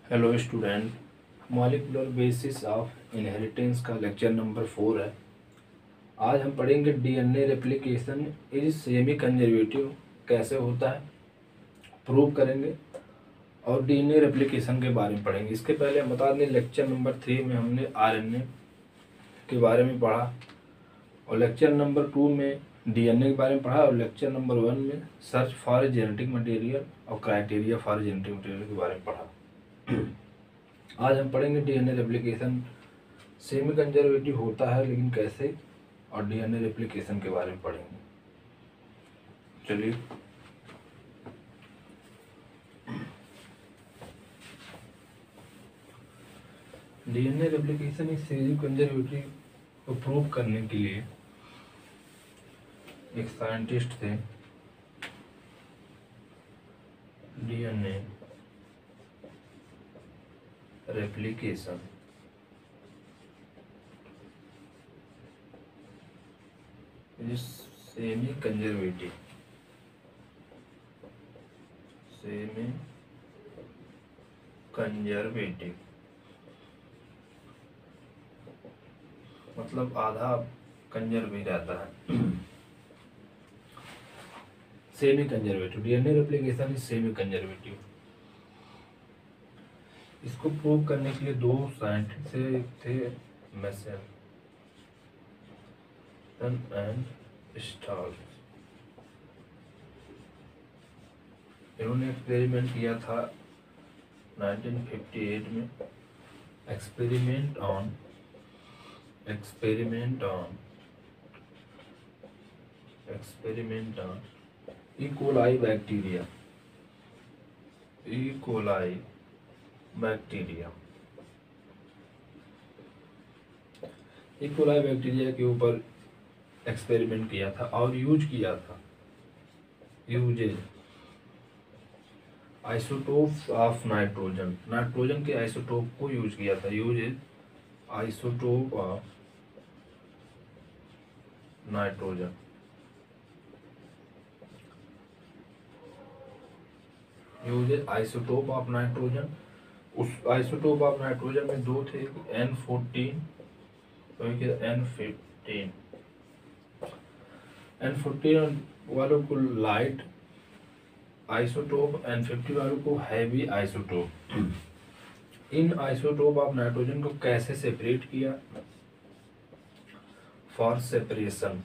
Hello student, molecular basis of inheritance का lecture number 4 है। आज हम पढ़ेंगे DNA replication is semi conservative कैसे होता है, प्रूव करेंगे और डीएनए रेप्लिकेशन के बारे में पढ़ेंगे। इसके पहले हम बता दें, लेक्चर नंबर 3 में हमने आरएनए के बारे में पढ़ा और लेक्चर नंबर 2 में डीएनए के बारे में पढ़ा और लेक्चर नंबर 1 में सर्च फॉर जेनेटिक मटेरियल और क्राइटेरिया फॉर जेनेटिक मटेरियल के बारे में पढ़ा। आज हम पढ़ेंगे डीएनए रेप्लिकेशन सेमी कंजर्वेटिव होता है लेकिन कैसे, और डीएनए रेप्लिकेशन के बारे में पढ़ेंगे। चलिए, डीएनए रेप्लिकेशन इस सेमी कंजर्वेटिव को प्रूव करने के लिए एक साइंटिस्ट थे, DNA replication is semi conservative मतलब आधा कंजर्व ही रहता है। Semi conservative DNA replication is semi conservative. इसको प्रूव करने के लिए दो साइंटिस्ट थे, मेसन एंड स्टार्स। इन्होंने एक्सपेरिमेंट किया था 1958 में। Experiment on E coli bacteria के ऊपर एक्सपेरिमेंट किया था और यूज आइसोटोप ऑफ नाइट्रोजन के आइसोटोप को यूज किया था। Isotope of nitrogen. Isotope of nitrogen. उस आइसोटोप ऑफ नाइट्रोजन में दो थे, N14 और N15। N14 वालों को लाइट आइसोटोप, N50 वालों को heavy isotope. In isotope of nitrogen को कैसे सेपरेट किया? फॉर सेपरेशन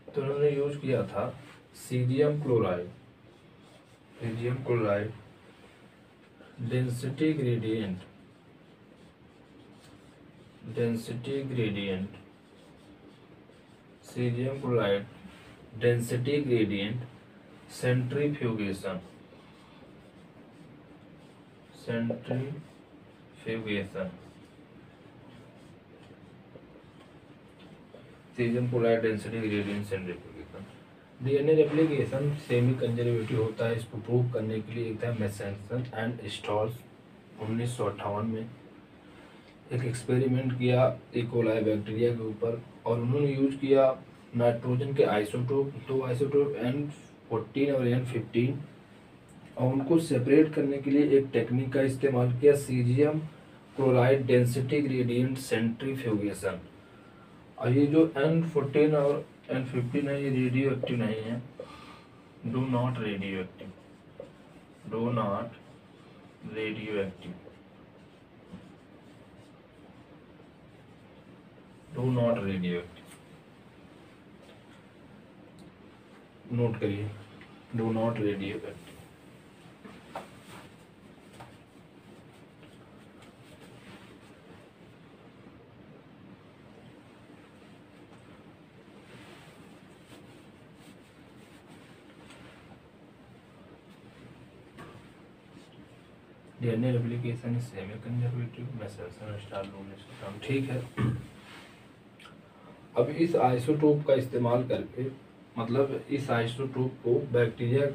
तो उन्होंने यूज किया था cerium chloride density gradient cerium chloride density gradient centrifugation cerium chloride density gradient centrifugation. DNA replication semi conservative होता है। इसको प्रूव करने के लिए एक था मेसन एंड स्टार्स। 1958 में एक एक्सपेरिमेंट किया ई कोलाई बैक्टीरिया के ऊपर और उन्होंने यूज किया नाइट्रोजन के आइसोटोप, दो आइसोटोप N14 और N15, और उनको सेपरेट करने के लिए एक टेक्निक का इस्तेमाल किया, cerium chloride density gradient centrifugation. और ये जो N14 और N15 है, ये रेडियो एक्टिव नहीं है, do not radio active. Note करिए, do not radio active. DNA replication is semi conservative, Meselson Stahl 1958। ठीक है, अब इस आइसोटोप का इस्तेमाल करके, मतलब इस आइसोटोप को बैक्टीरिया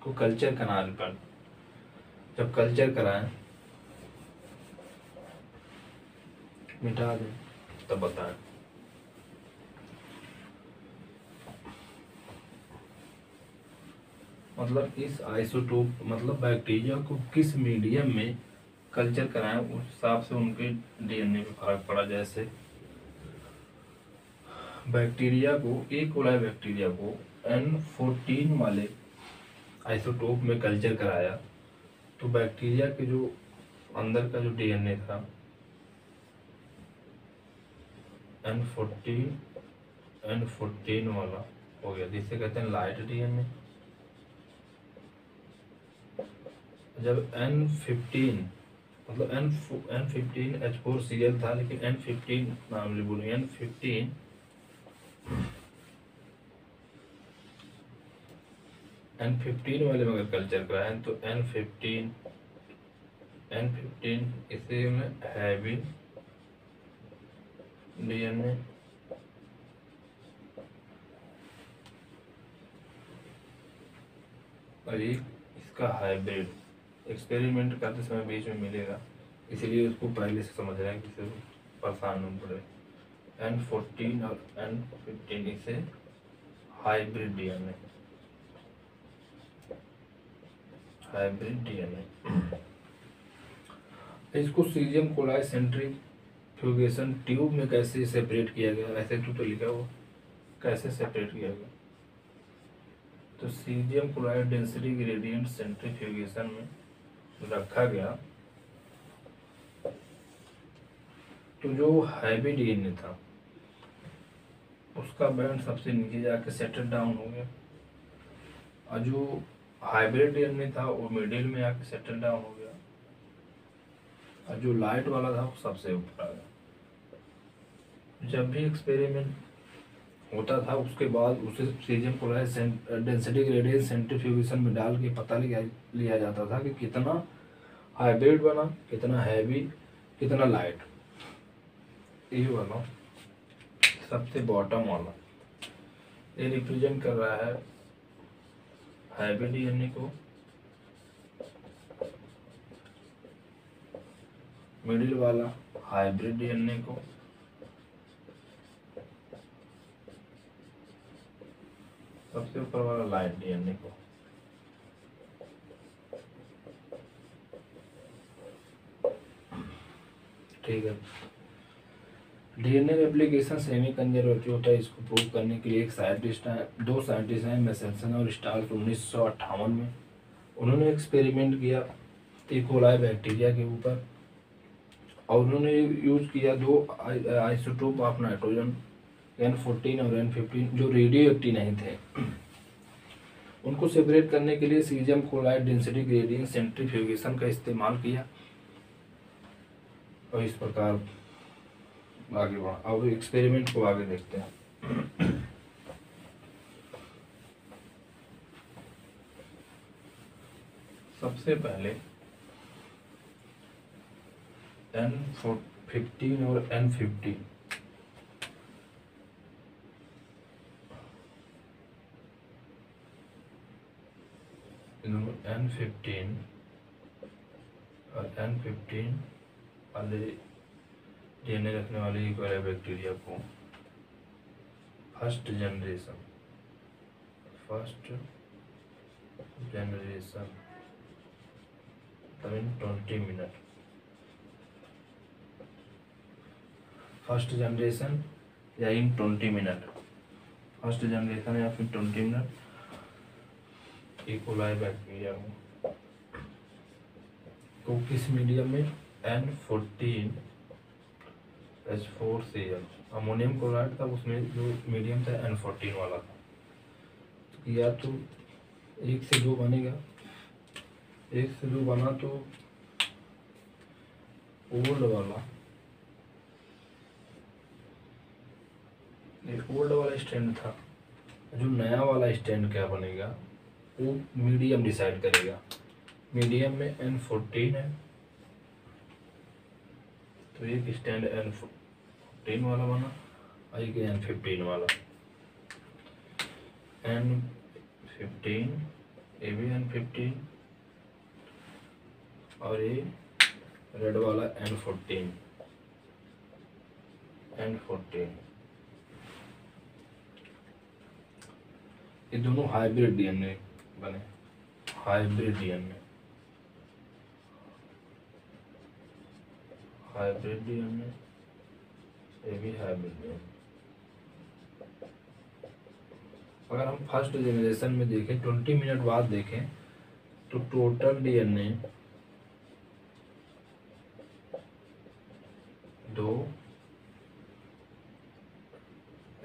को कल्चर कराने पर, जब कल्चर कराएं, मिटा दें तब बताएं। मतलब इस आइसोटोप मतलब बैक्टीरिया को किस मीडियम में कल्चर कराएं, उस हिसाब से उनके डीएनए पे फर्क पड़ा। जैसे बैक्टीरिया को, ई कोलाई बैक्टीरिया को N14 वाले आइसोटोप में कल्चर कराया तो बैक्टीरिया के जो अंदर का जो डीएनए था N14 वाला हो गया, जिसे कहते हैं लाइट डीएनए। जब N15 मतलब N15 H4Cl था, लेकिन N15 नाम ले बोलूँ N15 वाले में अगर कल्चर कराएं तो N15 इसे में हैवी डीएनए और एक इसका हाइब्रिड। एक्सपेरिमेंट करते समय बीच में मिलेगा, इसलिए उसको पहले से समझ रहे हैं कि सिर्फ परेशान न पड़े। N14 और N15 इसे हाइब्रिड डीएनए इसको सीजियम कोलाई सेंट्रीफ्यूगेशन ट्यूब में कैसे सेपरेट किया गया, ऐसे तो लिखा हुआ, कैसे सेपरेट किया गया। तो caesium chloride density gradient centrifugation में रखा गया, तो जो हैवी डीएनए था उसका बैंड सबसे नीचे जाके सेटल डाउन हो गया, और जो हाइब्रिड डीएनए था वो मिडिल में आके सेटल डाउन हो गया, और जो लाइट वाला था वो सबसे ऊपर आ गया। जब भी एक्सपेरिमेंट होता था उसके बाद उसे caesium chloride density gradient centrifugation में डाल के पता लिया जाता था कि कितना हाइब्रिड बना, कितना हैवी, कितना लाइट। ये वाला सबसे बॉटम वाला ये रिप्रेजेंट कर रहा है हैवी डीएनए को, मिडिल वाला हाइब्रिड डीएनए को, सबसे ऊपर वाला लाइट डीएनए को। ठीक है, डीएनए रेप्लिकेशन सेमी कंजर्वेटिव होता है। इसको प्रूव करने के लिए एक साइंटिस्ट है, दो साइंटिस्ट हैं, मेसेल्सन और स्टार्क, 1958 में उन्होंने एक्सपेरिमेंट किया ई कोलाई बैक्टीरिया के ऊपर, और उन्होंने यूज किया दो आइसोटोप ऑफ नाइट्रोजन N14 और N15 जो रेडियो एक्टिव नहीं थे। उनको सेपरेट करने के लिए caesium chloride density gradient centrifugation का इस्तेमाल किया, और इस प्रकार आगे बढ़ा। अब एक्सपेरिमेंट को आगे देखते हैं। सबसे पहले N15 और N15 N15 और N15 वाले डीएनए रखने वाले ई कोलाई बैक्टीरिया को first generation in 20 minute, first generation या इन 20 मिनट, फर्स्ट जनरेशन या फिर 20 मिनट ई कोलाई बैक्टीरिया को किस मीडियम में N14 H4Cl अमोनियम क्लोराइड था, उसमें जो मीडियम था N14 वाला था। तो या तो 1 से 2 बनेगा, 1 से 2 बना तो ओल्ड वाला स्टैंड था, जो नया वाला स्टैंड क्या बनेगा वो मीडियम डिसाइड करेगा। मीडियम में N14 है तो एक स्टैंड N14 वाला बना और एक N15 वाला। N15 ये भी N15 और ये रेड वाला N14 ये दोनों हाइब्रिड डीएनए बने। हाइब्रिड डीएनए, हाइब्रिड डीएनए, ये भी हाइब्रिड डीएनए। अगर हम फर्स्ट जनरेशन में देखें 20 मिनट बाद देखें तो टोटल डीएनए 2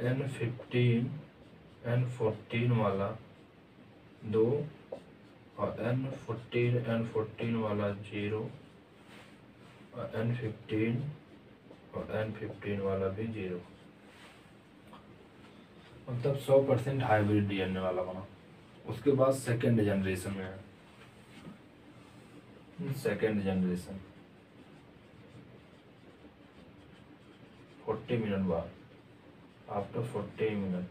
N15 N14 वाला 2 और N14 वाला 0 और N15 और N15 वाला भी 0, मतलब 100% हाइब्रिड डीएनए वाला बना। उसके बाद सेकेंड जनरेशन में है, सेकेंड जनरेशन 40 मिनट बाद, आफ्टर 40 मिनट,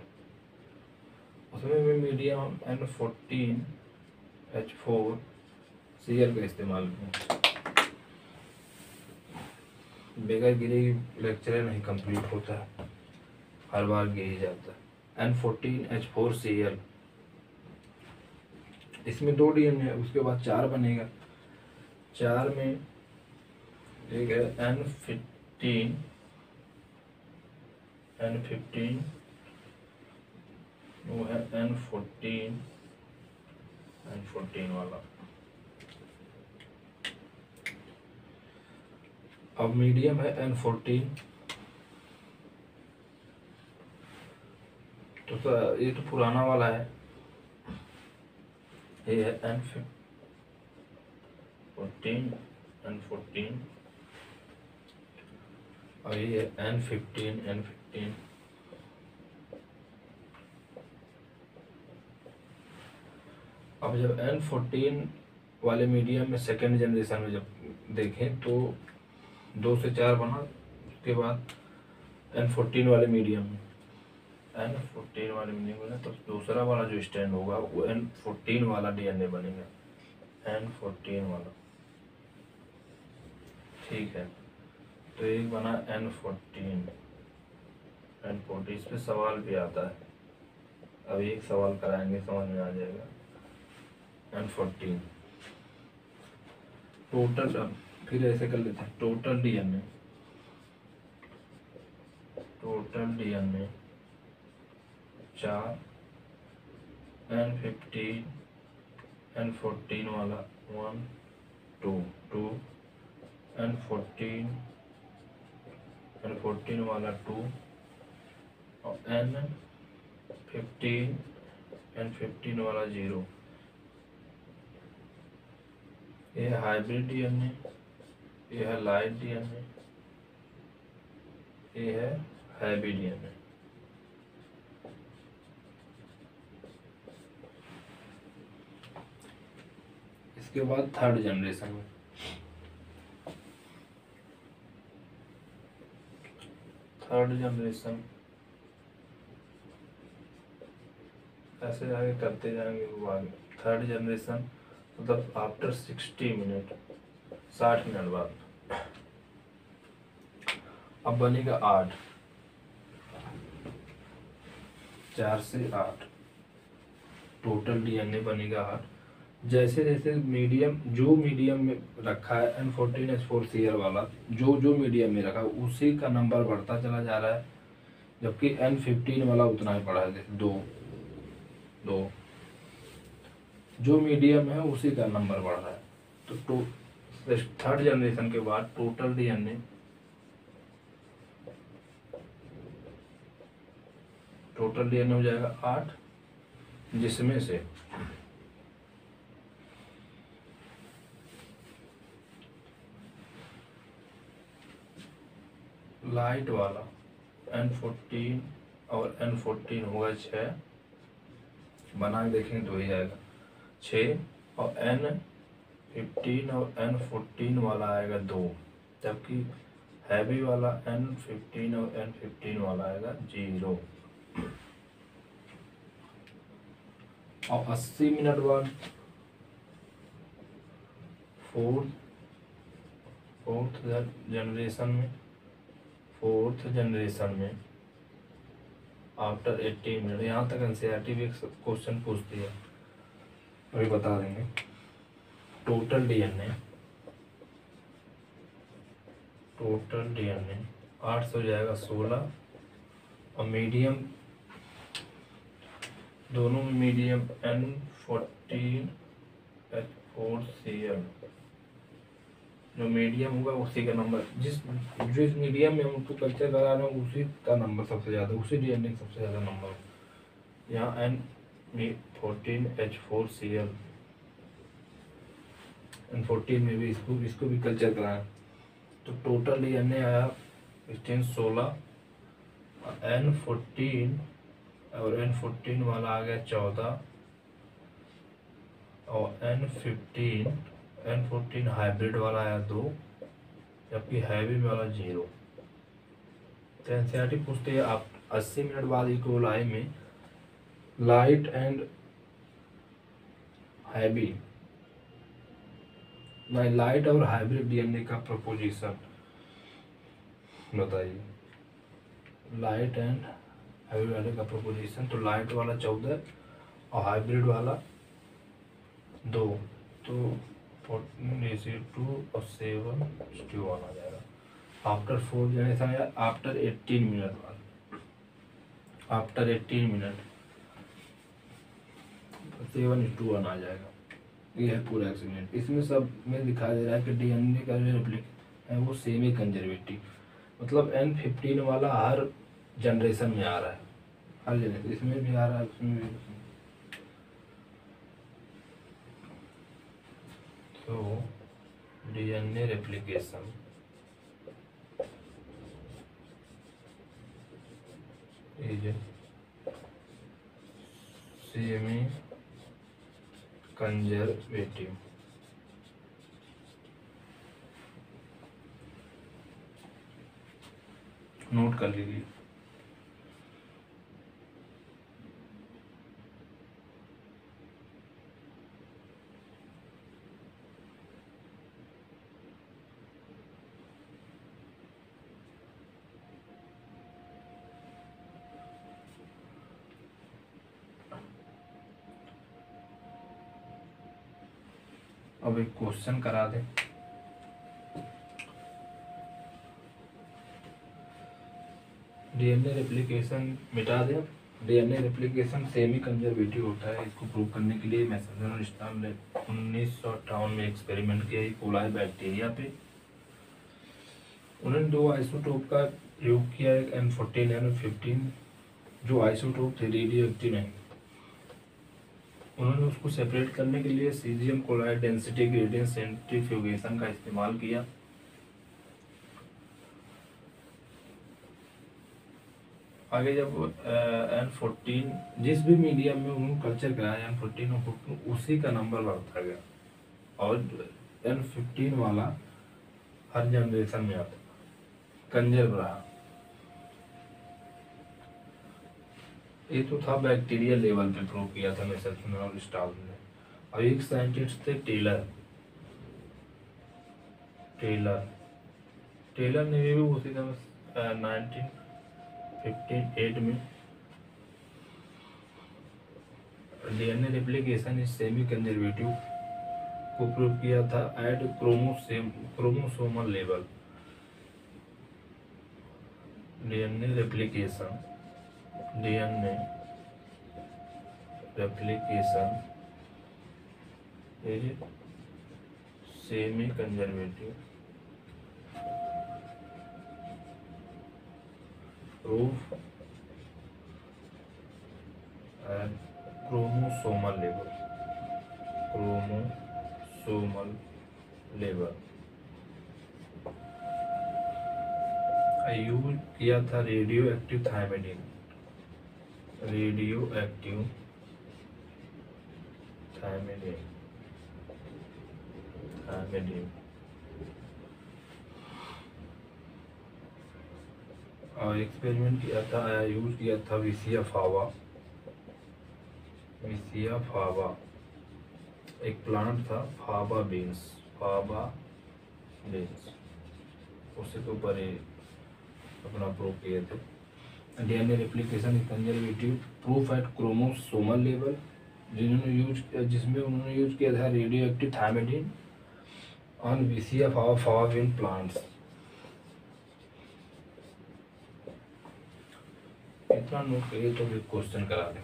उसमें भी मीडियम N14H4Cl का इस्तेमाल किया। बगैर गिरे लेक्चर नहीं कंप्लीट होता है, हर बार गिर ही जाता है। N14H4Cl, इसमें 2 डीएनए है, उसके बाद 4 बनेगा। 4 में एक है N15 वो है N14 वाला। अब मीडियम है N14, तो ये तो पुराना वाला है, ये है N14 और ये है N15। अब जब N14 वाले मीडियम में सेकेंड जनरेशन में जब देखें तो 2 से 4 बना। उसके बाद N14 वाले मीडियम में तो दूसरा वाला जो स्टैंड होगा वो N14 वाला डीएनए बनेगा, N14 वाला, ठीक है। तो एक बना N14, इस पे सवाल भी आता है, अब एक सवाल कराएंगे समझ में आ जाएगा। N14 टोटल, फिर ऐसे कर लेते हैं, टोटल डीएनए 4, N15 N14 वाला 1 2 N14 वाला 2 और N15 वाला 0। ये है हाइब्रिड डीएनए, ये है लाइट डीएनए, ये है हैवी डीएनए। इसके बाद थर्ड जनरेशन में, ऐसे आगे करते जाएंगे वो आगे। थर्ड जनरेशन मतलब आफ्टर 60 मिनट, 60 मिनट बाद अब बनेगा 8, 4 से 8 टोटल डीएनए बनेगा 8। जैसे जैसे जो मीडियम में रखा है N14H4Cl वाला, जो मीडियम में रखा है उसी का नंबर बढ़ता चला जा रहा है, जबकि N15 वाला उतना ही पड़ा है, जैसे 2 जो मीडियम है उसी का नंबर बढ़ रहा है। तो थर्ड जनरेशन के बाद टोटल डीएनए हो जाएगा 8, जिसमें से लाइट वाला N14 और N14 होगा 6, बना के देखेंगे तो ही आएगा 6, और N15 और N14 वाला आएगा 2, जबकि हैवी वाला N15 और N15 वाला आएगा 0। और 80 मिनट बाद फोर्थ जनरेशन में आफ्टर 80 मिनट, यहाँ तक एनसीईआरटी भी एक क्वेश्चन पूछती है। अभी बता देंगे। टोटल डीएनए 8 से हो जाएगा 16, और मीडियम दोनों में मीडियम N14H4Cl, जो मीडियम होगा उसी का नंबर, जिस मीडियम में हम उसको कल्चर करा रहे हैं उसी का नंबर सबसे ज़्यादा, उसी डीएनए का सबसे ज़्यादा नंबर। यहाँ N14H4Cl, N14 में भी इसको भी कल्चर कराएं, तो टोटल डीएनए आया 16, N14 और N14 वाला आ गया 14, और N14 हाइब्रिड वाला आया 2, जबकि हैवी वाला 0। तो एनसीईआरटी पूछते हैं आप 80 मिनट बाद इक्वलाई में लाइट एंड हैवी, लाइट और हाइब्रिड डीएनए का प्रोपोजिशन बताइए। लाइट एंड हैवी वाले का प्रोपोजिशन, तो लाइट वाला 14 और हाइब्रिड वाला 2, तो 14:2 और 7:1 आ जाएगा। आफ्टर 4 जनरेशन या आफ्टर 18 मिनट बाद, आफ्टर 18 मिनट 7:1 आ जाएगा। ये है पूरा एक्सपेरिमेंट। इसमें सब में दिखाई दे रहा है कि डीएनए का जो रेप्लिक है वो सेमी कंजर्वेटिव, मतलब N15 वाला हर जनरेशन में आ रहा है, हर जनरेशन, इसमें भी आ रहा है, उसमें भी। तो DNA replication is semi conservative. Note कर लीजिए। अब एक क्वेश्चन करा दें। डीएनए रेप्लिकेशन मिटा दें। डीएनए रेप्लिकेशन सेमी कंजर्वेटिव होता है। इसको प्रूव करने के लिए मैसेजर और स्टार ने 1958 में एक्सपेरिमेंट किया कोलाई बैक्टीरिया पे। उन्होंने 2 आइसोटोप का प्रयोग किया, एक N14 N15, जो आइसोटोप थे रेडियो एक्टिव नहीं। उन्होंने उसको सेपरेट करने के लिए caesium chloride density gradient centrifugation का इस्तेमाल किया। आगे जब N14 जिस भी मीडियम में उन्होंने कल्चर कराया N14 और 14 उसी का नंबर बढ़ता गया, और N15 वाला हर जनरेशन में आता कंजर्व रहा। ये तो था बैक्टीरियल लेवल पे प्रूव किया था मैसेजर और स्टार ने। और एक साइंटिस्ट थे टेलर ने भी उसी का 1958 में DNA replication is semi conservative को प्रूव किया था at chromosomal level. DNA replication is semi conservative proof at chromosomal level. Use किया था रेडियो एक्टिव थायमिन और एक्सपेरिमेंट किया था, यूज किया था विसिया फावा, एक प्लांट था फावा बीन्स, उससे तो ऊपर अपना प्रूव किए थे। DNA replication is conservative proof at chromosomal level जिसमें उन्होंने यूज किया था radio active thymidine on VCF of fava bean plants. इतना नोट करिए तो भी क्वेश्चन करा दें।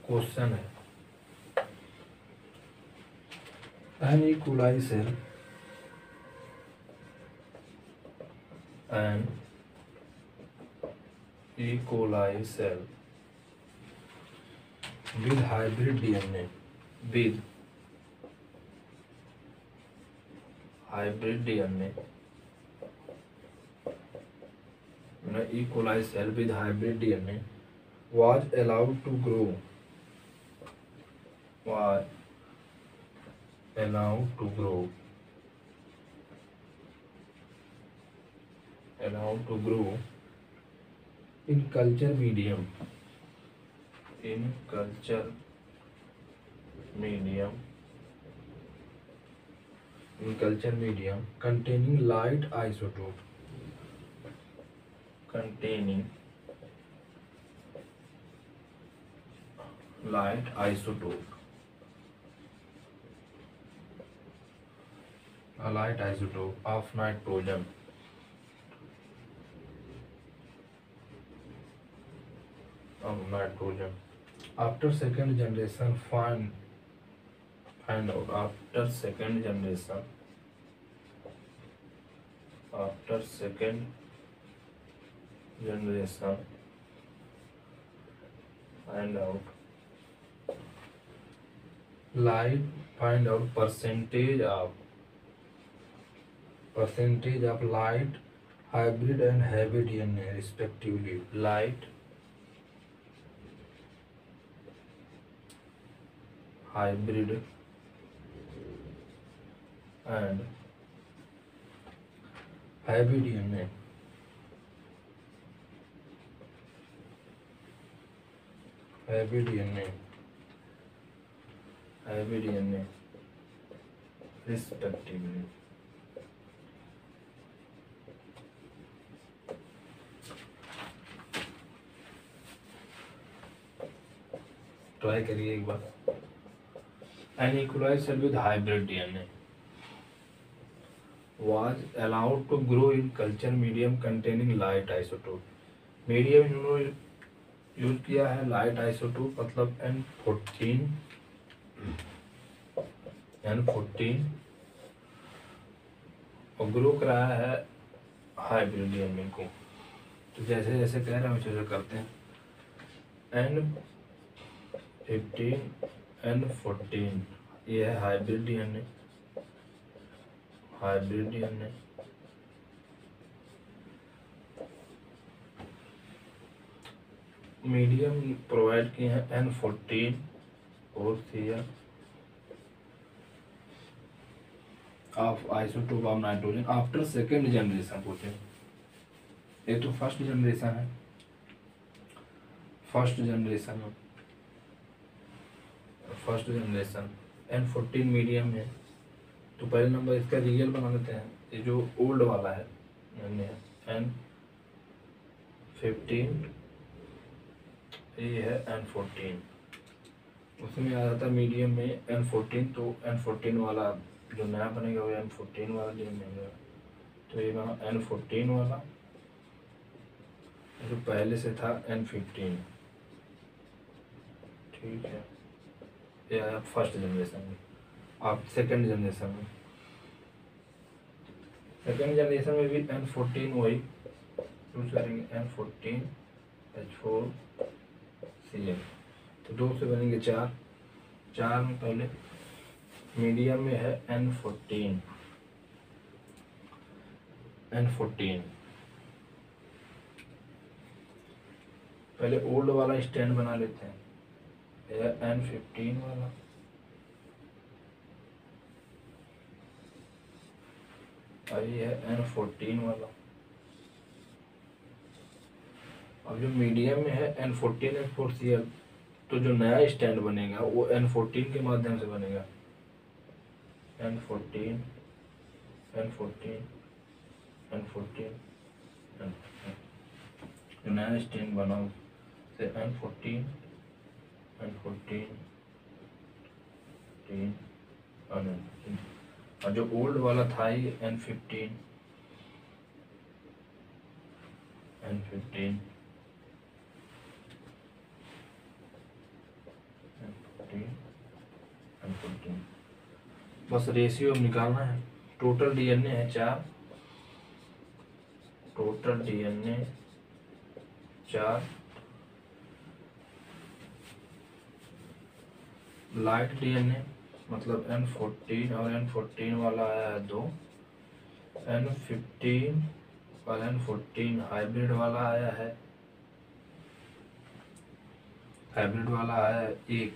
क्वेश्चन है an E. coli cell an E. coli cell with hybrid DNA with hybrid DNA E. coli cell with hybrid DNA was allowed to grow in culture medium containing light isotope a light isotope of nitrogen after second generation find out after second generation find out percentage of light hybrid and heavy DNA respectively. Light hybrid and heavy DNA respectively. Try करिए एक बार। An E. coli cell with hybrid DNA was allowed to grow in culture medium containing light isotope. Medium इन्होंने use किया है light isotope मतलब N14 और grow कराया है hybrid DNA को। तो जैसे जैसे कह रहे हैं वैसे वैसे करते हैं। N15 N14 ये है हाइब्रिड DNA मीडियम प्रोवाइड किए हैं N14 और there of isotope of nitrogen after second generation पूछे। ये तो फर्स्ट जनरेशन है। फर्स्ट जनरेशन N14 मीडियम है तो पहले नंबर इसका रियल बना लेते हैं। ये जो ओल्ड वाला है N15 ये है N14 उसमें आ जाता मीडियम में N14 तो N14 वाला जो नया बनेगा वो N14 वाला जो बनेगा तो ये बना N14 वाला जो पहले से था N15 ठीक है। ये आया फर्स्ट जनरेशन में। आप सेकेंड जनरेशन में भी N14 वही यूज करेंगे N14 H4Cl तो दो से बनेंगे चार में पहले मीडियम में है N14 पहले ओल्ड वाला स्टैंड बना लेते हैं। यह N15 वाला और ये है N14 वाला। अब जो मीडियम में है N14H4Cl, तो जो नया स्टैंड बनेगा वो N14 के माध्यम से बनेगा। N14 N14 N14 N14, जो नया स्टैंड बना से N14 N14 और N14, और जो ओल्ड वाला था ये N15 N15 N14। बस रेशियो निकालना है। टोटल डीएनए है 4, टोटल डीएनए 4, लाइट डीएनए मतलब N14 और N14 वाला आया है 2, N15 और N14 हाइब्रिड वाला आया है, हाइब्रिड वाला आया है 1,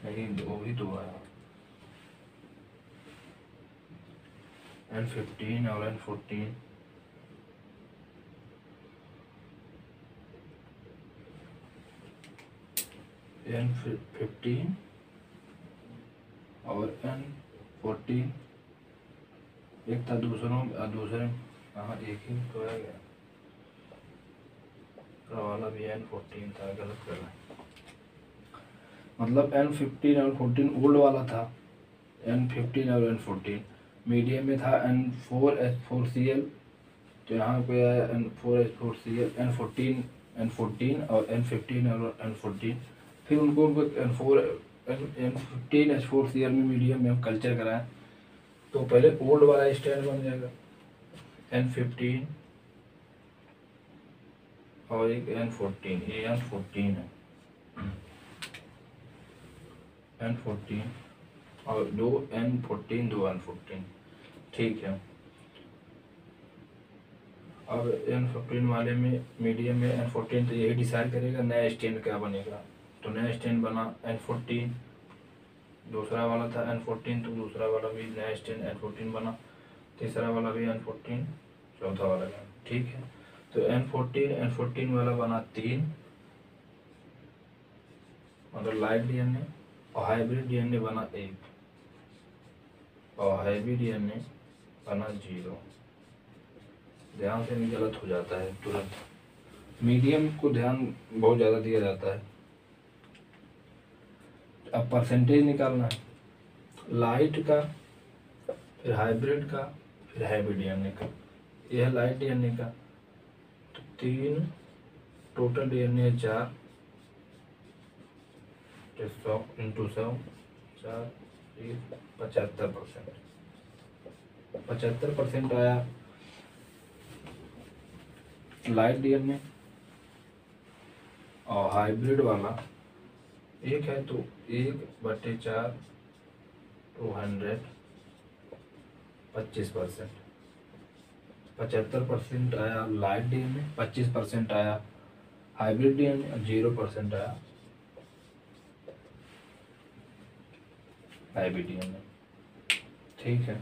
नहीं 2 भी 2 आया। N15 और N14 N15 और N14 एक था दूसरे, हाँ एक ही तो आ गया, वाला भी N14 था, गलत कर रहा है। मतलब N15 और N14 ओल्ड वाला था, N15 और N14 मीडियम में था N4H4Cl, तो यहाँ पे आया N4H4Cl, N14 और N15 और N14, फिर उनको N15H4Cl में मीडियम में हम कल्चर कराएं, तो पहले ओल्ड वाला स्टैंड बन जाएगा N15 और एक N14, ये N14 है, N14 और 2 N14 2 N14, ठीक है। अब N15 वाले में मीडियम में N14, तो यही डिसाइड करेगा नया स्टैंड क्या बनेगा। तो नया स्टैंड बना N14, दूसरा वाला था N14, तो दूसरा वाला भी नया स्टैंड N14 बना, तीसरा वाला भी N14, चौथा वाला भी, ठीक है। तो N14 वाला बना 3, मतलब लाइट डीएनए, और हाइब्रिड डीएनए बना 1, और हाइब्रिड डीएनए बना 0। ध्यान से नहीं, गलत हो जाता है तुरंत, मीडियम को ध्यान बहुत ज़्यादा दिया जाता है। अब परसेंटेज निकालना है, लाइट का, फिर हाइब्रिड का, फिर हाइब्रिड डीएनए का। यह लाइट डीएनए का, तो 3, टोटल डीएनए 4, 100 × 100 4 75%, 75% आया लाइट डीएनए, और हाइब्रिड वाला 1 है तो 1/4 200 25%, 75% आया लाइट डीएनए, 25% आया हाइब्रिड डीएनए, 0% आया हाइब्रिड डीएनए, ठीक है।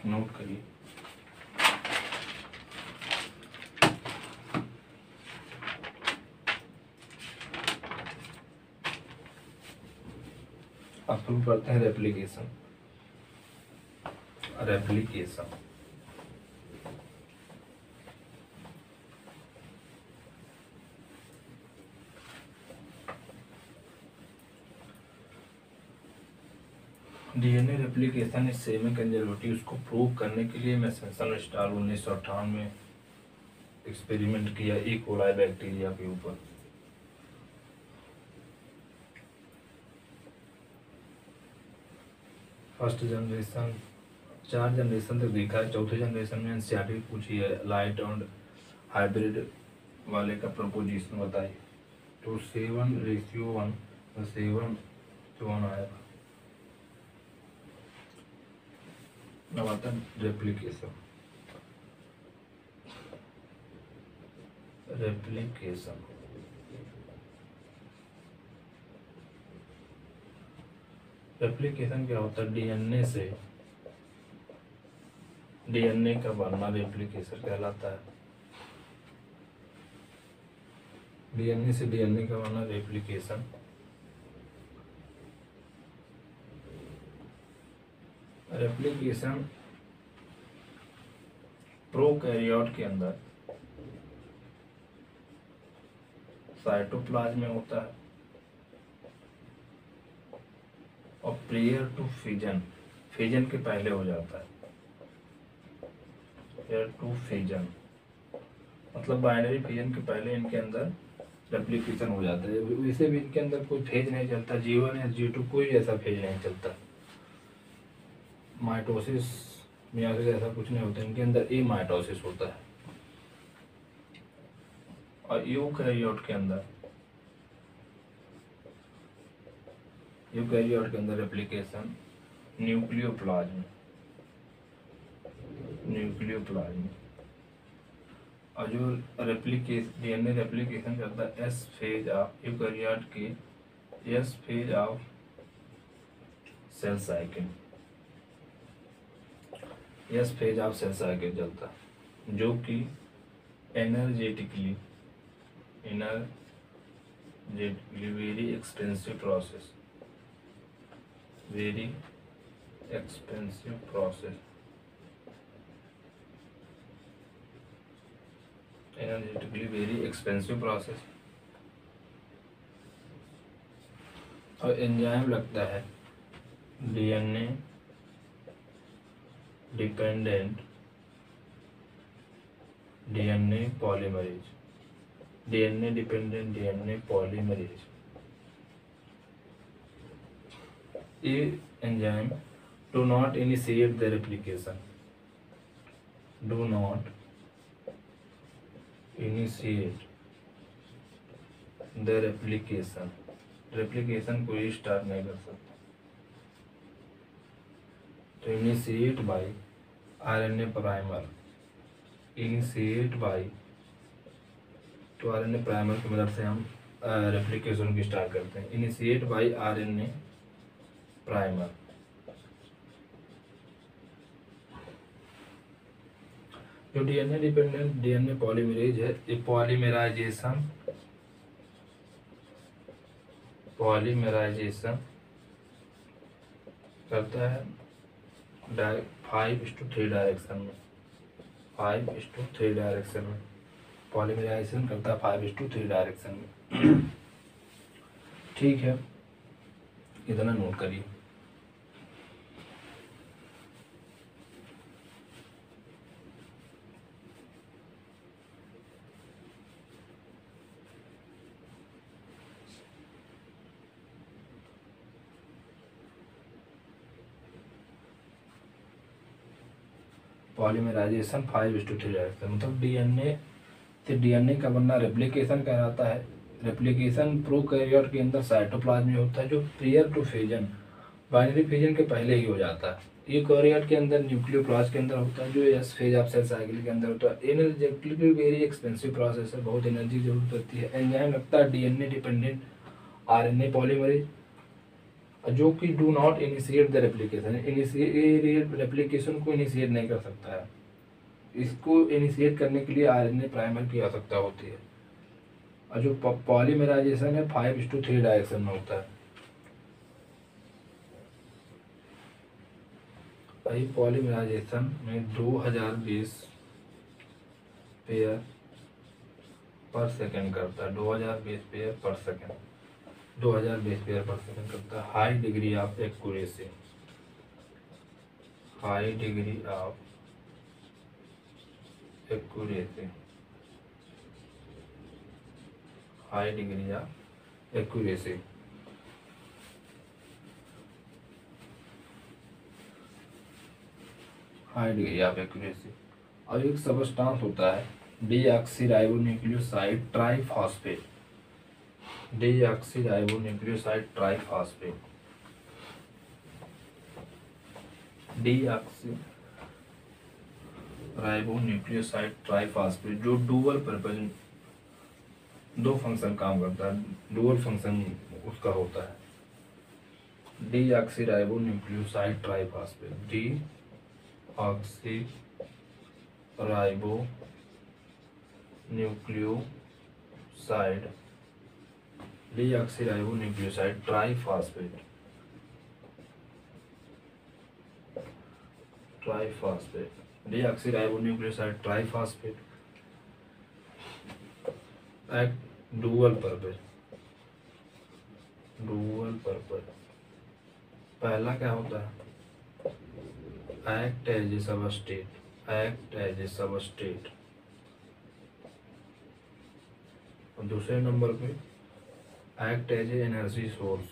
नोट करिए। अब शुरू करते हैं replication. DNA replication is semi conservative, उसको प्रूव करने के लिए मैसेसन स्टार 1958 में एक्सपेरिमेंट किया ई कोलाई बैक्टीरिया के ऊपर। फर्स्ट जनरेशन 4 जनरेशन तक देखा है, चौथे जनरेशन में एनसीईआरटी पूछी है लाइट और हाइब्रिड वाले का प्रपोजिशन बताइए, तो 7:1 7:1 आएगा। अब आता है रेप्लिकेशन। रेप्लिकेशन। रेप्लिकेशन क्या होता है? डीएनए का बनना रेप्लिकेशन कहलाता है। डीएनए से डीएनए का बनना रेप्लिकेशन। रेप्लिकेशन प्रोकैरियोट के अंदर साइटोप्लाज्म में होता है और प्रियर टू फिजन, फिजन के पहले हो जाता है। प्रियर टू फिजन मतलब बाइनरी फिजन के पहले इनके अंदर रेप्लिकेशन हो जाता है। वैसे भी इनके अंदर कोई फेज नहीं चलता, G1 या G2 कोई ऐसा फेज नहीं चलता। माइटोसिस मियासिस ऐसा कुछ नहीं होता इनके अंदर, ए माइटोसिस होता है। और यूकैरियोट के अंदर रेप्लिकेशन न्यूक्लियोप्लाज्म। और जो डीएनए रेप्लिकेशन करता है एस फेज ऑफ यूकैरियोट के S phase of cell cycle, S phase of cell cycle चलता है, जो कि energetically very expensive process, very expensive process, energetically very expensive process. और एंजाइम लगता है DNA dependent DNA polymerase, DNA dependent DNA polymerase. ये enzyme do not initiate the replication, do not initiate the replication, replication कोई start नहीं कर सकता। तो initiate by RNA primer, initiate bye, तो आरएनए प्राइमर की मदद से हम रेप्लिकेशन की स्टार्ट करते हैं। Initiate by RNA primer. जो डीएनए डिपेंडेंट डीएनए पॉलीमरेज है, ये पॉलीमराइजेशन करता है 5:3 डायरेक्शन में, 5:3 डायरेक्शन में पॉलीमराइजेशन करता है, 5:3 डायरेक्शन में। ठीक है, इतना नोट करिए। पॉलीमराइजेशन 5:3 डायरेक्शन मतलब डीएनए से डीएनए का बनना रेप्लिकेशन कहलाता है। रेप्लिकेशन प्रोकैरियोट के अंदर साइटोप्लाज्म में होता है, जो prior to fission, binary fission के पहले ही हो जाता है। यूकैरियोट के अंदर न्यूक्लियोप्लास्ट के अंदर होता है, जो S phase of cell cycle के अंदर होता है। एनर्जेटिकली वेरी एक्सपेंसिव प्रोसेस है, बहुत एनर्जी की जरूरत पड़ती है। एंजाइम लगता है डीएनए डिपेंडेंट आरएनए पॉलीमरेज, जो कि do not initiate the replication, replication को इनिशिएट नहीं कर सकता है। इसको इनिशिएट करने के लिए आरएनए प्राइमर की आवश्यकता होती है। और जो पॉलीमराइजेशन है 5:3 डायरेक्शन में होता है। वही पॉलीमराइजेशन में 2020 पेयर पर सेकेंड करता है, 2020 पेयर पर सेकेंड, 2020 पेयर पर सेकेंड करता है। High degree of accuracy, high degree of accuracy, high degree of accuracy. High degree of accuracy. और एक सबस्टांस होता है डीऑक्सीराइबोन्यूक्लियोसाइड ट्राइफॉस्फेट, डीऑक्सीराइबोन्यूक्लियोसाइड ट्राइफॉस्फेट, डीऑक्सीराइबोन्यूक्लियोसाइड ट्राइफॉस्फेट, जो डुअल पर्पज दो फंक्शन काम करता है, डुअल फंक्शन उसका होता है। Deoxyribo nucleoside triphosphate, deoxyribo nucleoside, deoxyribo nucleoside triphosphate, deoxyribo nucleoside triphosphate act dual purpose. पहला क्या होता है, एक्ट एज ए सबस्टेट, और दूसरे नंबर पे act as a energy source,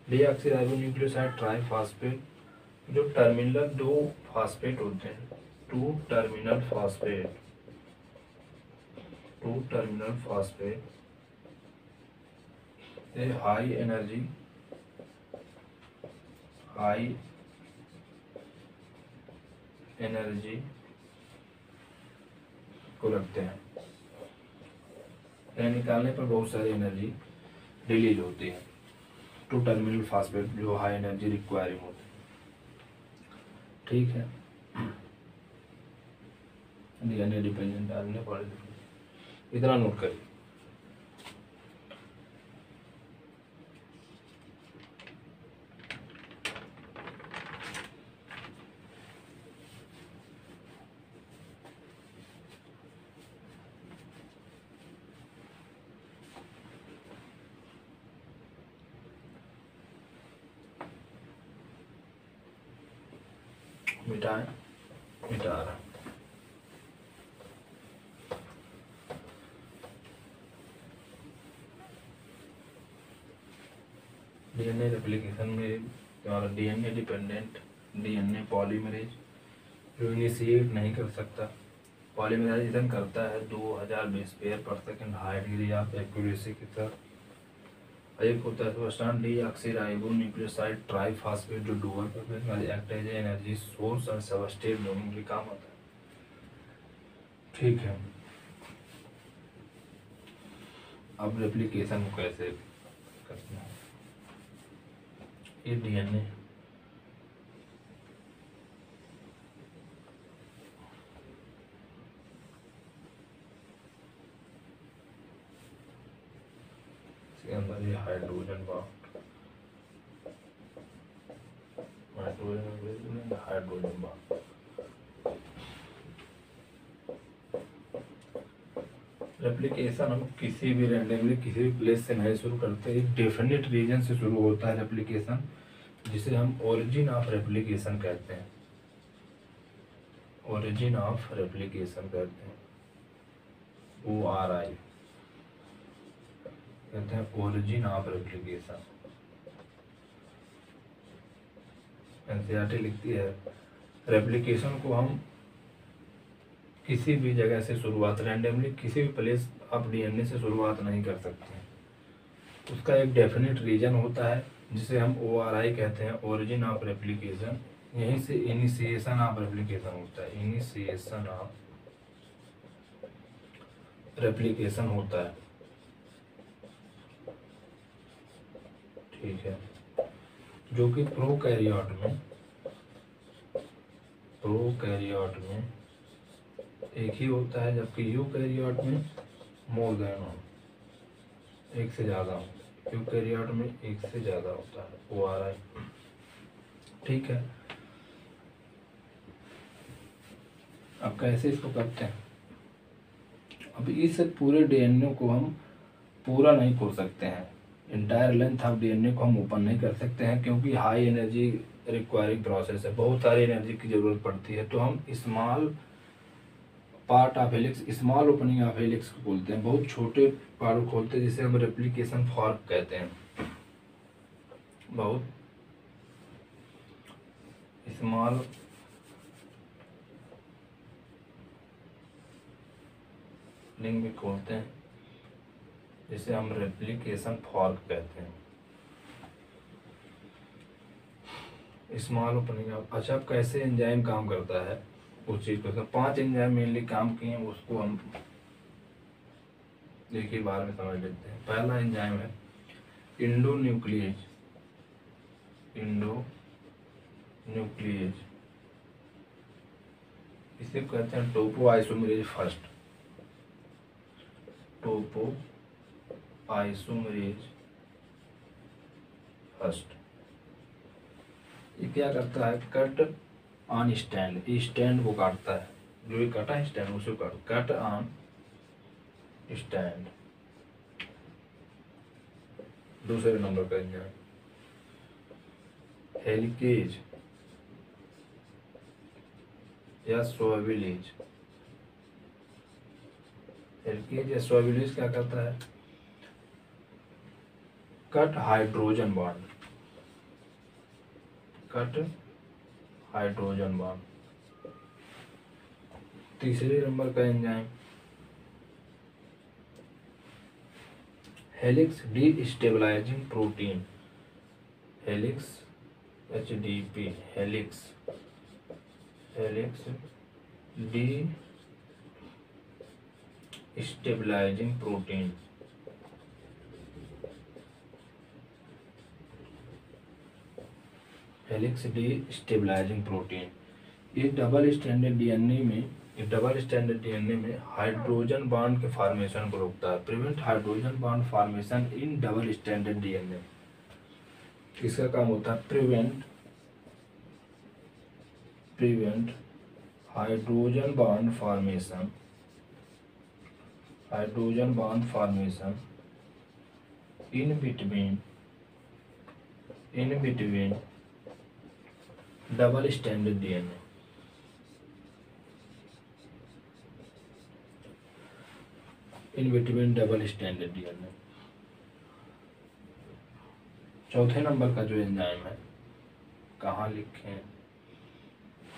deoxyribo nucleoside triphosphate जो टर्मिनल दो फास्फेट होते हैं, टू टर्मिनल फास्फेट ये हाई एनर्जी को रखते हैं, यह निकालने पर बहुत सारी एनर्जी रिलीज होती है। टू टर्मिनल फास्फेट जो हाई एनर्जी रिक्वायरिंग होती है, ठीक है। डीएनए डिपेंडेंट आरएनए पॉलीमरेज, इतना नोट करिए। मिटा रहा डीएनए रेप्लिकेशन में डीएनए डिपेंडेंट डीएनए पॉलीमरेज जो इनिशिएट नहीं कर सकता, पॉलीमराइजेशन करता है 2000 बेस पेयर पर second high degree of accuracy के साथ। एक होता है सबस्टांस डीऑक्सीराइबो न्यूक्लियोसाइड ट्राइफॉस्फेट जो डुअल पर्पस वाले एक्ट एज एनर्जी सोर्स और सबस्ट्रेट दोनों के काम आता है, ठीक है। अब रेप्लिकेशन को कैसे करते हैं, ये डीएनए के अंदर ये हाइड्रोजन बॉन्ड रेप्लिकेशन हम किसी भी रैंडमली किसी भी प्लेस से नहीं शुरू करते, एक डेफिनेट रीजन से शुरू होता है रेप्लिकेशन, जिसे हम ओरिजिन ऑफ रेप्लिकेशन कहते हैं, ORI कहते हैं, ओरिजिन ऑफ रेप्लिकेशन। एनसीईआरटी लिखती है रेप्लिकेशन को हम किसी भी जगह से शुरुआत, रैंडमली किसी भी प्लेस आप डीएनए से शुरुआत नहीं कर सकते। उसका एक डेफिनेट रीजन होता है जिसे हम ORI कहते हैं, ओरिजिन ऑफ रेप्लिकेशन। यहीं से इनिशिएशन ऑफ रेप्लिकेशन होता है, इनिशिएशन ऑफ रेप्लिकेशन होता है, ठीक है। जो कि प्रोकैरियोट में एक ही होता है, जबकि यूकैरियोट में मोर देन वन, एक से ज़्यादा, यूकैरियोट में एक से ज़्यादा होता है ORI, ठीक है। अब कैसे इसको करते हैं, अब इस पूरे डीएनए को हम पूरा नहीं खोल सकते हैं, इंटायर लेंथ ऑफ डीएनए को हम ओपन नहीं कर सकते हैं, क्योंकि हाई एनर्जी रिक्वायरिंग प्रोसेस है, बहुत सारी एनर्जी की ज़रूरत पड़ती है। तो हम small part of helix, small opening of helix को बोलते हैं, बहुत छोटे पार्ट खोलते हैं, जिसे हम रेप्लिकेशन फॉर्क कहते हैं। बहुत स्मॉल लिंक भी खोलते हैं, जिसे हम रेप्लिकेशन फॉर्क कहते हैं। Small opening of. अच्छा, अब कैसे एंजाइम काम करता है उस चीज़ को, 5 एंजाइम मेनली काम किए हैं, उसको हम एक ही बार में समझ लेते हैं। पहला एंजाइम है इंडोन्यूक्लियेज। इंडोन्यूक्लियेज इसे कहते हैं topo isomerase first. Topo isomerase first. ये क्या करता है, कट ऑन स्टैंड, स्टैंड को काटता है, जो ये कटा है स्टैंड उसे कट ऑन स्टैंड। दूसरे नंबर का एंजाइम हेलिकेज या स्वाबिलेज। हेलिकेज या स्वाबिलेज क्या करता है, cut hydrogen bond, cut hydrogen bond. तीसरे नंबर का enzyme helix destabilizing protein. Helix HDP, helix destabilizing protein. Helix destabilizing protein. ये डबल स्टैंडर्ड डीएनए में हाइड्रोजन बॉन्ड के फॉर्मेशन को रोकता है, prevent hydrogen bond formation in double standard DNA. इसका काम होता है prevent hydrogen bond formation in between double standard DNA. In between double standard DNA. चौथे नंबर का जो एंजाइम है, कहाँ लिखे हैं,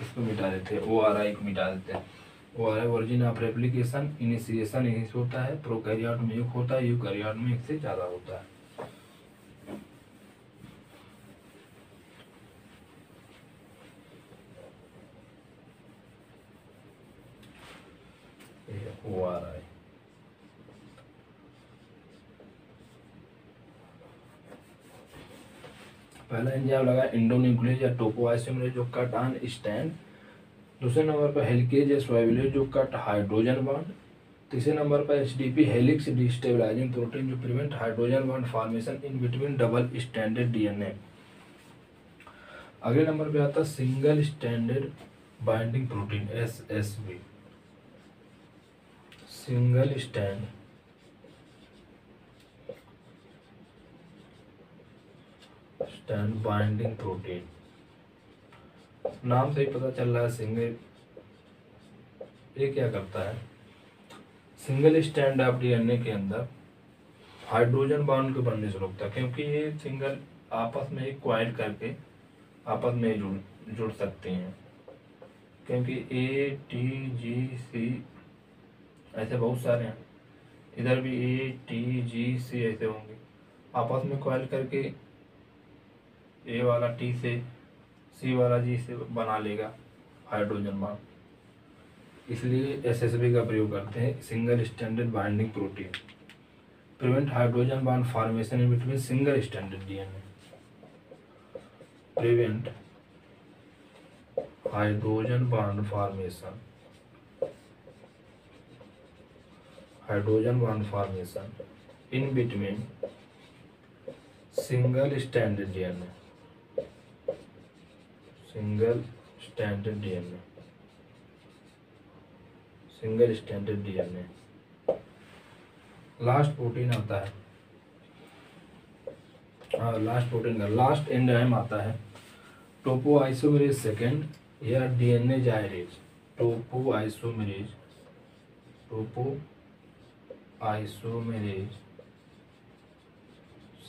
इसको मिटा देते हैं, ORI को मिटा देते हैं। ORI origin of replication, initiation यहीं से होता है, प्रोकैरियोट में 1 होता है, यूकैरियोट में 1 से ज़्यादा होता है। ORI पहला एंजाइम लगा इंडोन्यूक्लियेज या टोपो आइसोमरेज जो कट ऑन स्टैंड। दूसरे नंबर पर हेलिकेज या स्वाबिलेज जो कट हाइड्रोजन बॉन्ड। तीसरे नंबर पर HDP हेलिक्स डिस्टेबलाइजिंग प्रोटीन जो prevent hydrogen bond formation in between double standard DNA. अगले नंबर पे आता है single standard binding protein SSB। Single stand binding protein, नाम से ही पता चल रहा है सिंगल। ये क्या करता है, सिंगल स्टैंड ऑफ डीएनए के अंदर हाइड्रोजन बॉन्ड को बनने से रोकता है, क्योंकि ये सिंगल आपस में ही क्वाइल करके आपस में ही जुड़ सकते हैं, क्योंकि ATGC ऐसे बहुत सारे हैं, इधर भी ATGC ऐसे होंगे, आपस में क्वाइल करके A वाला T से C वाला G से बना लेगा हाइड्रोजन बॉन्ड। इसलिए SSB का प्रयोग करते हैं, single standard binding protein, prevent hydrogen bond formation in between single standard DNA. Prevent hydrogen bond formation in between single standard DNA. Single standard DNA. Last protein आता है, लास्ट एंजाइम आता है topo isomerase second या DNA gyrase. Topo isomerase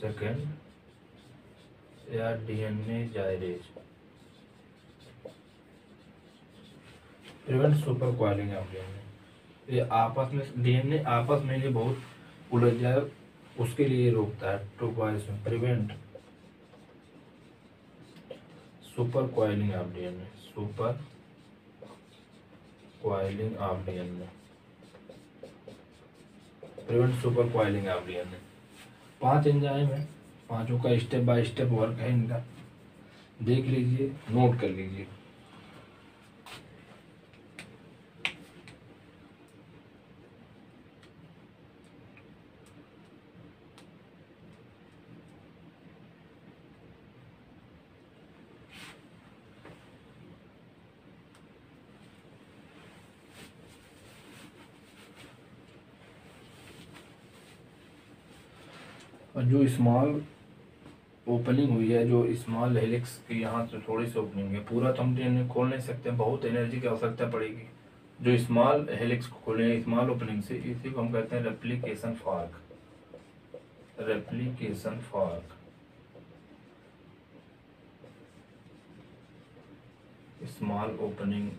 second या DNA gyrase prevent super coiling of DNA. ये आपस में DNA आपस में ही बहुत उलझ जाए उसके लिए रोकता है। Topo isomerase prevent super coiling of DNA, super coiling of DNA, prevent super coiling of DNA. 5 enzyme है, पांचों का स्टेप बाय स्टेप वर्क है इनका, देख लीजिए, नोट कर लीजिए। और जो स्मॉल ओपनिंग हुई है, जो स्मॉल हेलिक्स की यहाँ से थोड़ी सी ओपनिंग है, पूरा तो हम डीएनए खोल नहीं सकते, बहुत एनर्जी की आवश्यकता पड़ेगी। जो स्मॉल हेलिक्स को खोले स्मॉल ओपनिंग से, इसी को हम कहते हैं replication fork, replication fork. Small opening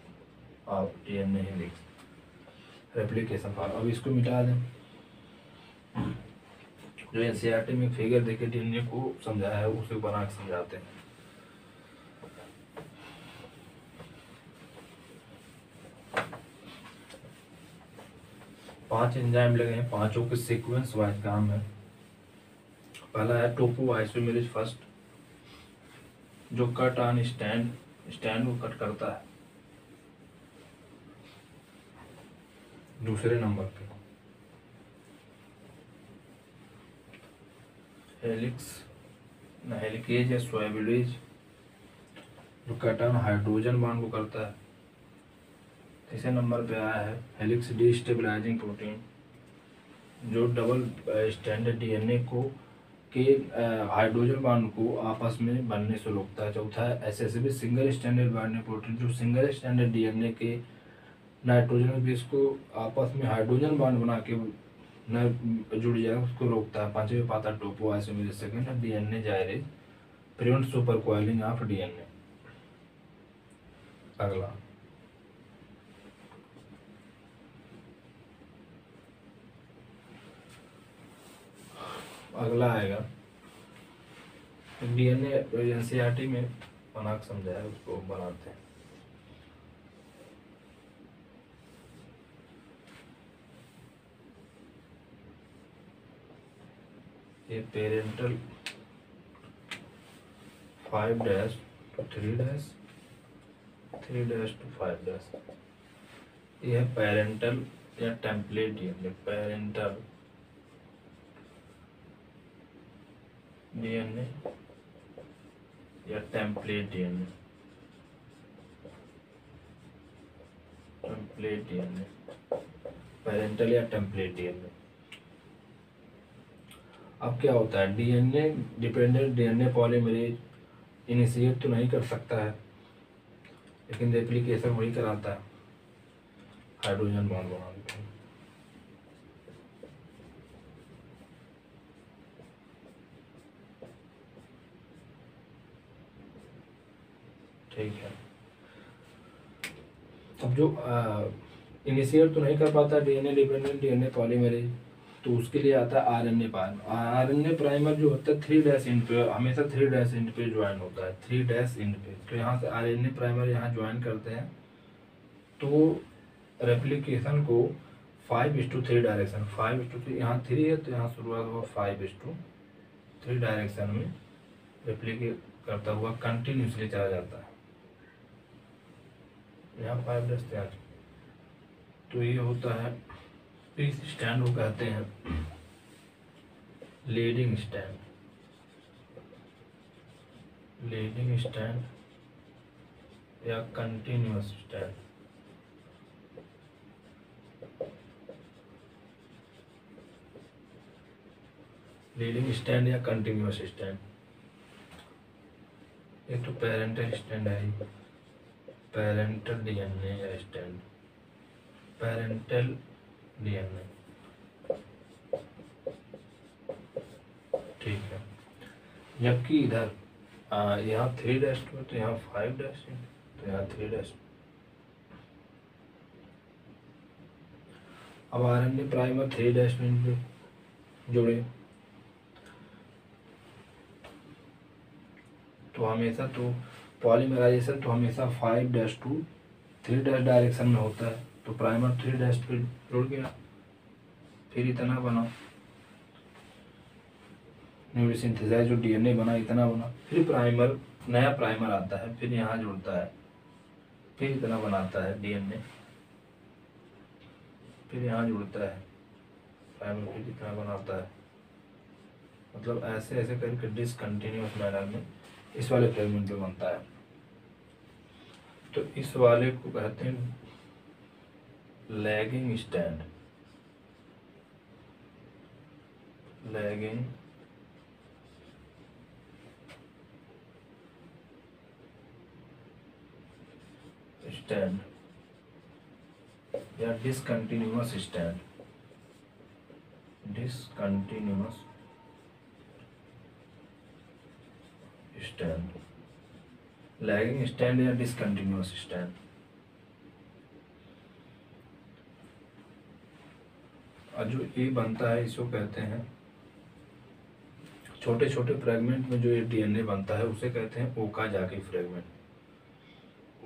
of DNA helix, replication fork. अब इसको मिटा दें। जो एनसीईआरटी में फिगर देके डीएनए को समझाया है उसे बना के समझाते हैं। पांच एंजाइम लगे हैं, पांचों के सीक्वेंस वाइज काम है। पहला है टोपो आइसोमेरेज फर्स्ट, जो कट ऑन स्टैंड, स्टैंड को कट करता है। दूसरे नंबर पे हेलिकेज या स्वाबिलेज, जो कट ऑन हाइड्रोजन बॉन्ड को करता है। तीसरे नंबर पे आया है हेलिक्स डिस्टेबलाइजिंग प्रोटीन, जो डबल स्टैंडर्ड डीएनए को के हाइड्रोजन बॉन्ड को आपस में बनने से रोकता है। चौथा है SSB single standard binding protein, जो सिंगल स्टैंडर्ड डीएनए के नाइट्रोजन बेस को आपस में हाइड्रोजन बॉन्ड बना के न जुड़ जाए उसको रोकता है। पांचवें पाता टोपो आइसोमेरेज सेकेंड है DNA gyrase, prevent super coiling of DNA. अगला अगला आएगा डीएनए, एनसीईआरटी में बना के समझाया उसको बनाते हैं। ये पेरेंटल 5' to 3', 3' to 5', ये है पेरेंटल या टेम्पलेट डीएनए, पेरेंटल डीएनए या template DNA, template DNA, parental या टेम्पलेट डीएनए। अब क्या होता है, DNA dependent DNA polymerase initiate तो नहीं कर सकता है, लेकिन रेप्लिकेशन वही कराता है हाइड्रोजन बॉन्ड बनाने के। ठीक है, अब जो इनिशिएट तो नहीं कर पाता डीएनए डिपेंडेंट डीएनए पॉलीमरेज, तो उसके लिए आता है आरएनए प्राइमर। आरएनए प्राइमर जो होता है 3' एंड पे, हमेशा 3' एंड पे ज्वाइन होता है, 3' एंड पे। तो यहाँ से आरएनए प्राइमर यहाँ ज्वाइन करते हैं, तो रेप्लिकेशन को 5:3 डायरेक्शन, 5:3, यहाँ 3 है तो यहाँ शुरुआत हुआ 5:3 डायरेक्शन में रेप्लिकेट करता हुआ कंटिन्यूसली चला जाता है। यहाँ 5' तो ये होता है, इस स्टैंड को कहते हैं लीडिंग स्टैंड, लीडिंग स्टैंड या कंटिन्यूअस स्टैंड। लीडिंग स्टैंड या कंटिन्यूअस स्टैंड। एक तो पेरेंटल स्टैंड है, parental DNA stand, parental DNA, ठीक है। जबकि इधर यहाँ 3' तो यहाँ 5', तो यहाँ 3'। अब आरएनए प्राइमर 3' में जुड़े तो हमेशा तो पॉलीमराइजेशन तो हमेशा 5' to 3' डायरेक्शन में होता है, तो प्राइमर 3' पे जुड़ गया, फिर इतना बना, न्यूली सिंथेसाइज जो डीएनए बना इतना बना, फिर प्राइमर नया प्राइमर आता है, फिर यहाँ जुड़ता है, फिर इतना बनाता है डीएनए, फिर यहाँ जुड़ता है प्राइमर, फिर इतना बनाता है। मतलब ऐसे ऐसे करके डिसकंटिन्यूअस मैनर में इस वाले फ्रेगमेंट पे बनता है। तो इस वाले को कहते हैं लैगिंग स्टैंड, लैगिंग स्टैंड या discontinuous stand, discontinuous stand, lagging stand या डिसकंटिन्यूअस स्टैंड। और जो ये बनता है इसको कहते हैं, छोटे छोटे फ्रेगमेंट में जो ये डीएनए बनता है उसे कहते हैं Okazaki fragment,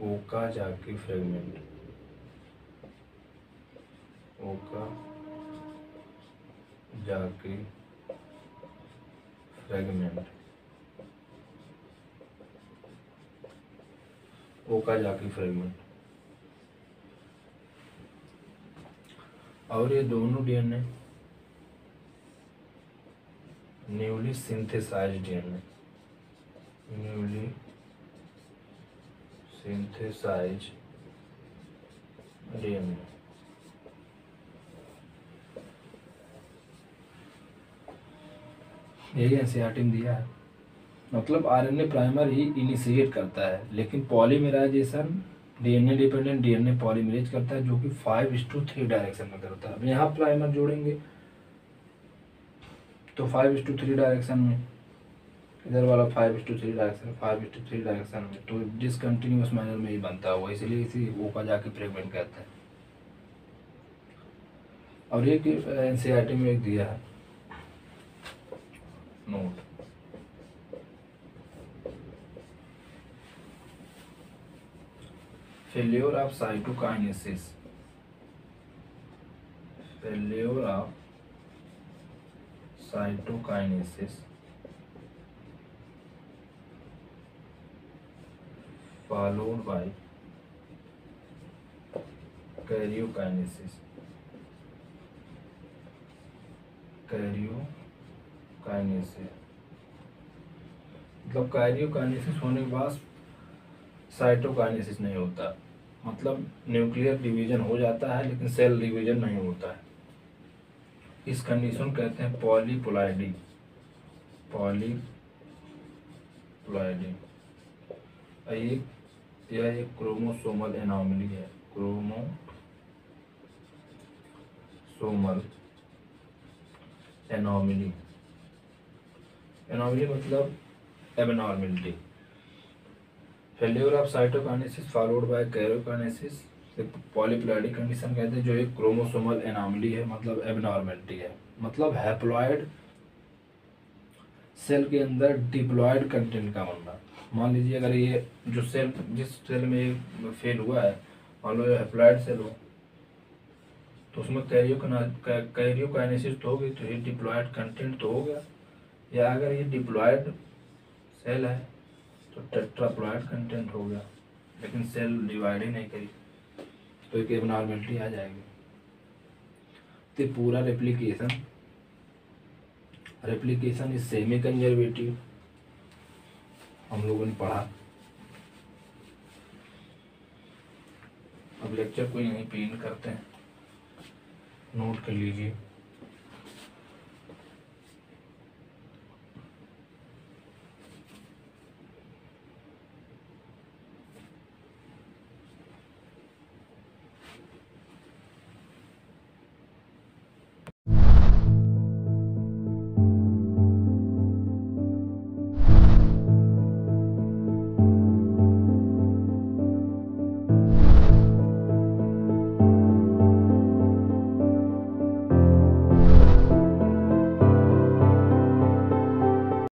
Okazaki fragment, Okazaki fragment, Okazaki fragment. और ये दोनों DNA newly synthesised DNA, newly synthesised DNA. यही एनसीईआरटी में दिया है। मतलब आरएनए प्राइमर ही इनिशिएट करता है, लेकिन polymerisation DNA dependent DNA polymerase करता है, जो कि 5:3 डायरेक्शन में करता है। अब यहाँ प्राइमर जोड़ेंगे तो 5:3 डायरेक्शन में, इधर वाला 5:3 डायरेक्शन, 5:3 डायरेक्शन में, तो डिसकंटिन्यूअस मैनर में ही बनता हुआ, इसलिए इसी ओकाजाकी फ्रेगमेंट कहते हैं। और एक एनसीईआरटी में एक दिया है note, failure of cytokinesis, failure of cytokinesis followed by karyokinesis, karyokinesis मतलब कार्योकाइनेसिस होने के बाद साइटोकाइनेसिस नहीं होता, मतलब न्यूक्लियर डिवीजन हो जाता है लेकिन सेल डिवीजन नहीं होता है। इस कंडीशन कहते हैं पॉलीप्लॉइडी, पॉलीप्लॉइडी। यह एक क्रोमोसोमल एनोमली है, क्रोमोसोमल एनोमली, एनोमली मतलब abnormality. Failure of cytokinesis followed by karyokinesis, polyploidy condition कहते हैं, जो एक क्रोमोसोमल एनोमली है, मतलब एबनॉर्मेलिटी है। मतलब हैप्लॉइड सेल के अंदर डिप्लॉइड कंटेंट का बनना। मान लीजिए अगर ये जो सेल, जिस सेल में ये फेल हुआ है, मान लो ये हैप्लॉइड सेल हो, तो उसमें कैरियोकाइनेसिस तो होगी, तो ये डिप्लॉइड कंटेंट तो हो गया। या अगर ये डिप्लॉइड सेल है तो टेट्राप्लॉइड कंटेंट हो गया, लेकिन सेल डिवाइड ही नहीं करी, तो एक एबनॉर्मेलिटी आ जाएगी। तो पूरा रेप्लिकेशन इज सेमी कंजर्वेटिव हम लोगों ने पढ़ा। अब लेक्चर को यहीं पे एंड करते हैं, नोट कर लीजिए।